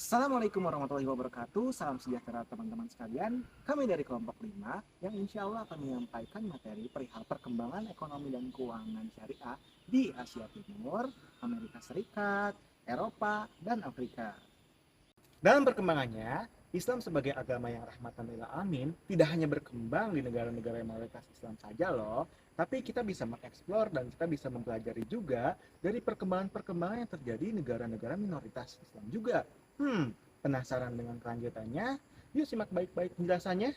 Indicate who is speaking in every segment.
Speaker 1: Assalamualaikum warahmatullahi wabarakatuh. Salam sejahtera teman-teman sekalian. Kami dari kelompok 5 yang insya Allah akan menyampaikan materi perihal perkembangan ekonomi dan keuangan syariah di Asia Timur, Amerika Serikat, Eropa, dan Afrika. Dalam perkembangannya, Islam sebagai agama yang rahmatan lil alamin tidak hanya berkembang di negara-negara yang mayoritas Islam saja loh, tapi kita bisa mengeksplor dan kita bisa mempelajari juga dari perkembangan-perkembangan yang terjadi di negara-negara minoritas Islam juga. Penasaran dengan kelanjutannya? Yuk simak baik-baik penjelasannya.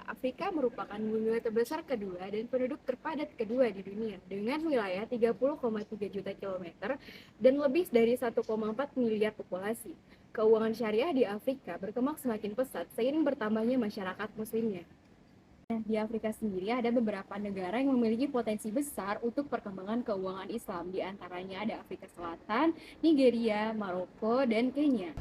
Speaker 2: Afrika merupakan benua terbesar kedua dan penduduk terpadat kedua di dunia dengan wilayah 30,3 juta kilometer dan lebih dari 1,4 miliar populasi. Keuangan syariah di Afrika berkembang semakin pesat seiring bertambahnya masyarakat muslimnya. Di Afrika sendiri ada beberapa negara yang memiliki potensi besar untuk perkembangan keuangan Islam. Di antaranya ada Afrika Selatan, Nigeria, Maroko, dan Kenya.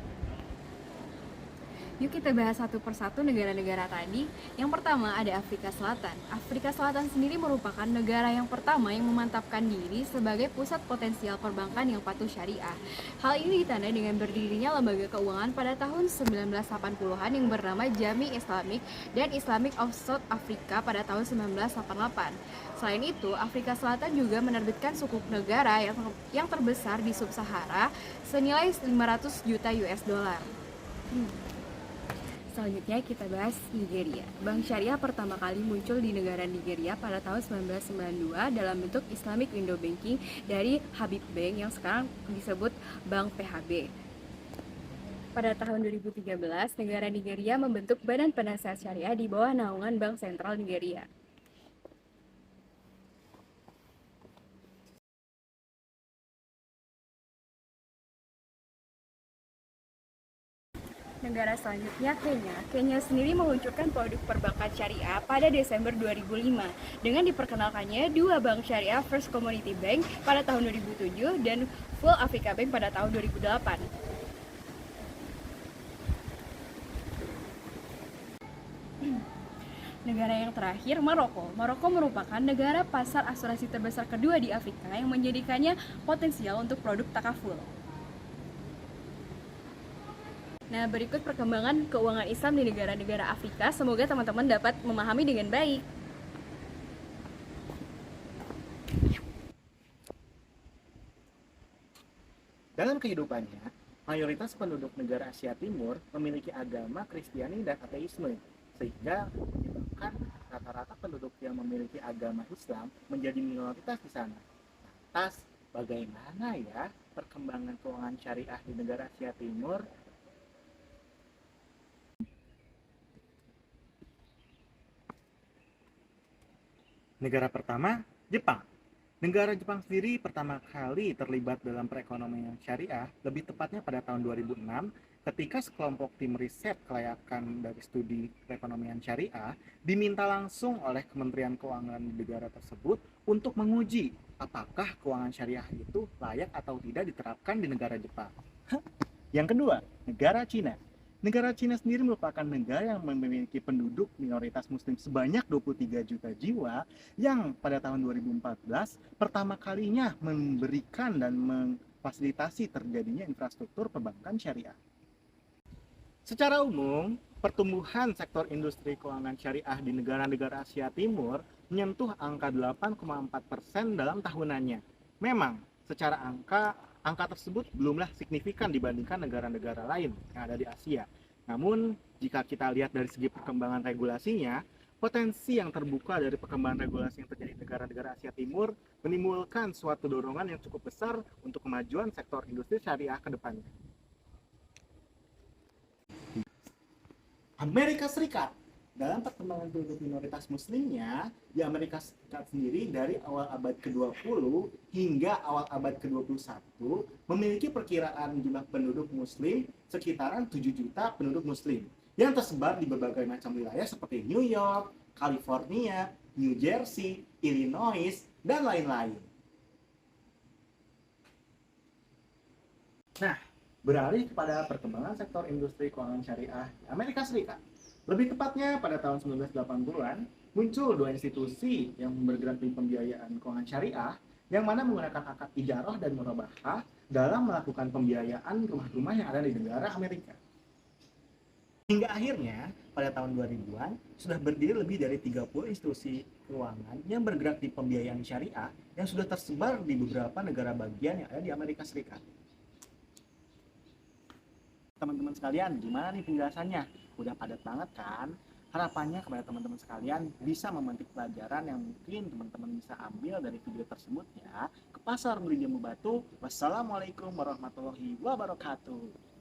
Speaker 2: Yuk kita bahas satu persatu negara-negara tadi. Yang pertama ada Afrika Selatan. Afrika Selatan sendiri merupakan negara yang pertama yang memantapkan diri sebagai pusat potensial perbankan yang patuh syariah. Hal ini ditandai dengan berdirinya lembaga keuangan pada tahun 1980-an yang bernama Jami Islamic dan Islamic of South Africa pada tahun 1988. Selain itu, Afrika Selatan juga menerbitkan sukuk negara yang terbesar di Sub-Sahara senilai 500 juta US dollar. Selanjutnya kita bahas Nigeria. Bank Syariah pertama kali muncul di negara Nigeria pada tahun 1992 dalam bentuk Islamic Window Banking dari Habib Bank yang sekarang disebut Bank PHB. Pada tahun 2013, negara Nigeria membentuk Badan Penasehat Syariah di bawah naungan Bank Sentral Nigeria. Negara selanjutnya Kenya. Kenya sendiri meluncurkan produk perbankan syariah pada Desember 2005 dengan diperkenalkannya dua bank syariah, First Community Bank pada tahun 2007 dan Full Africa Bank pada tahun 2008. Negara yang terakhir, Maroko. Maroko merupakan negara pasar asuransi terbesar kedua di Afrika yang menjadikannya potensial untuk produk takaful. Nah, berikut perkembangan keuangan Islam di negara-negara Afrika. Semoga teman-teman dapat memahami dengan baik.
Speaker 1: Dalam kehidupannya, mayoritas penduduk negara Asia Timur memiliki agama Kristiani dan ateisme, sehingga menyebabkan rata-rata penduduk yang memiliki agama Islam menjadi minoritas di sana. Lantas, bagaimana ya perkembangan keuangan syariah di negara Asia Timur? Negara pertama, Jepang. Negara Jepang sendiri pertama kali terlibat dalam perekonomian syariah, lebih tepatnya pada tahun 2006, ketika sekelompok tim riset kelayakan dari studi perekonomian syariah diminta langsung oleh Kementerian Keuangan negara tersebut untuk menguji apakah keuangan syariah itu layak atau tidak diterapkan di negara Jepang. Yang kedua, negara Cina. Negara Cina sendiri merupakan negara yang memiliki penduduk minoritas muslim sebanyak 23 juta jiwa yang pada tahun 2014 pertama kalinya memberikan dan memfasilitasi terjadinya infrastruktur perbankan syariah. Secara umum, pertumbuhan sektor industri keuangan syariah di negara-negara Asia Timur menyentuh angka 8,4% dalam tahunannya. Memang, secara angka tersebut belumlah signifikan dibandingkan negara-negara lain yang ada di Asia. Namun, jika kita lihat dari segi perkembangan regulasinya, potensi yang terbuka dari perkembangan regulasi yang terjadi di negara-negara Asia Timur menimbulkan suatu dorongan yang cukup besar untuk kemajuan sektor industri syariah ke depannya. Amerika Serikat. Dalam perkembangan penduduk minoritas muslimnya, di Amerika Serikat sendiri dari awal abad ke-20 hingga awal abad ke-21 memiliki perkiraan jumlah penduduk muslim sekitaran 7 juta penduduk muslim yang tersebar di berbagai macam wilayah seperti New York, California, New Jersey, Illinois, dan lain-lain. Nah, beralih kepada perkembangan sektor industri keuangan syariah di Amerika Serikat. Lebih tepatnya pada tahun 1980-an, muncul dua institusi yang bergerak di pembiayaan keuangan syariah yang mana menggunakan akad ijarah dan murabahah dalam melakukan pembiayaan rumah-rumah yang ada di negara Amerika. Hingga akhirnya, pada tahun 2000-an, sudah berdiri lebih dari 30 institusi keuangan yang bergerak di pembiayaan syariah yang sudah tersebar di beberapa negara bagian yang ada di Amerika Serikat. Teman-teman sekalian, gimana nih penjelasannya? Udah padat banget kan? Harapannya kepada teman-teman sekalian bisa memetik pelajaran yang mungkin teman-teman bisa ambil dari video tersebut ya. Ke pasar beli jamu batu. Wassalamualaikum warahmatullahi wabarakatuh.